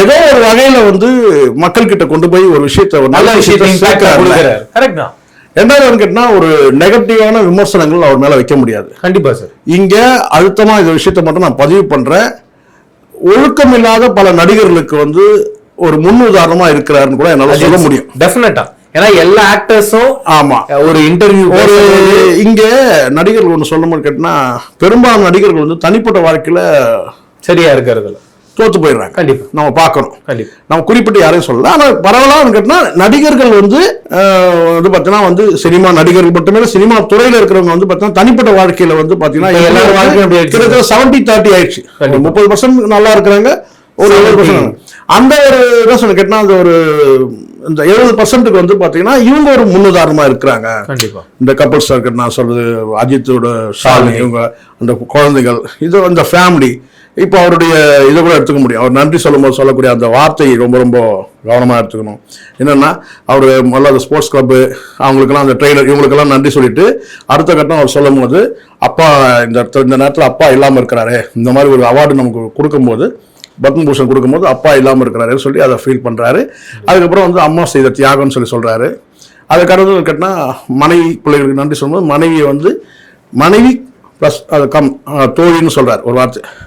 ஏதோ ஒரு வகையில வந்து மக்கள் கிட்ட கொண்டு போய் ஒரு விஷயத்த நல்ல விஷயத்தை சேர்க்கிறாரு. கரெக்ட் தான். ரெண்டாவது கேட்டா ஒரு நெகட்டிவான விமர்சனங்கள் அவர் மேல வைக்க முடியாது. கண்டிப்பா சார். இங்க அழுத்தமா இந்த விஷயத்த மட்டும் நான் பதிவு பண்றேன். ஒழுக்கம் இல்லாத பல நடிகர்களுக்கு வந்து ஒரு முன் உதாரணமா இருக்கிறாருன்னு கூட என்னால சொல்ல முடியும். டெஃபினட்டா. ஏன்னா எல்லா ஆக்டர்ஸும் ஆமா ஒரு இன்டர்வியூ ஒரு இங்க நடிகர்கள் ஒன்று சொல்லணும்னு கேட்டா பெரும்பாலான நடிகர்கள் வந்து தனிப்பட்ட வாழ்க்கையில சரியா இருக்கிறதுல தோத்து போயிடுறாங்க. கண்டிப்பா நம்ம பார்க்கணும். கண்டிப்பா நம்ம குறிப்பிட்டு யாரையும் சொல்லல. ஆனா பரவலான்னு கேட்டா நடிகர்கள் வந்து பாத்தீங்கன்னா வந்து சினிமா நடிகர்கள் மட்டுமே சினிமா துறையில இருக்கிறவங்க வந்து பாத்தீங்கன்னா தனிப்பட்ட வாழ்க்கையில வந்து பாத்தீங்கன்னா எல்லாரும் வாழ்க்கையும் கிட்டத்தட்ட 70-30 ஆயிடுச்சு. 30% நல்லா இருக்கிறாங்க, ஒரு 70% அந்த ஒரு என்ன சொல்ல கேட்டா அந்த ஒரு இந்த 70% வந்து பாத்தீங்கன்னா இவங்க ஒரு முன்னுதாரணமா இருக்கிறாங்க. இந்த கப்பல்ஸ் நான் சொல்றது அஜித்தோட ஷாலினி, இவங்க அந்த குழந்தைகள், இது அந்த ஃபேமிலி. இப்போ அவருடைய இதை கூட எடுத்துக்க முடியும். அவர் நன்றி சொல்லும்போது சொல்லக்கூடிய அந்த வார்த்தை ரொம்ப ரொம்ப கவனமாக எடுத்துக்கணும். என்னன்னா அவர் முதல்ல அந்த ஸ்போர்ட்ஸ் கிளப்பு அவங்களுக்கெல்லாம் அந்த ட்ரெயினர் இவங்களுக்கெல்லாம் நன்றி சொல்லிட்டு அடுத்த கட்டம் அவர் சொல்லும் போது அப்பா இந்த நேரத்தில் அப்பா இல்லாமல் இருக்கிறாரு, இந்த மாதிரி ஒரு அவார்டு நமக்கு கொடுக்கும்போது பத்மபூஷன் கொடுக்கும்போது அப்பா இல்லாமல் இருக்கிறாருன்னு சொல்லி அதை ஃபீல் பண்ணுறாரு. அதுக்கப்புறம் வந்து அம்மா செய்த தியாகம்னு சொல்லி சொல்கிறாரு. அதுக்கடுத்து கேட்டால் மனைவி பிள்ளைகளுக்கு நன்றி சொல்லும்போது மனைவியை வந்து மனைவி ப்ளஸ் அது தோழின்னு சொல்கிறார் ஒரு வார்த்தை.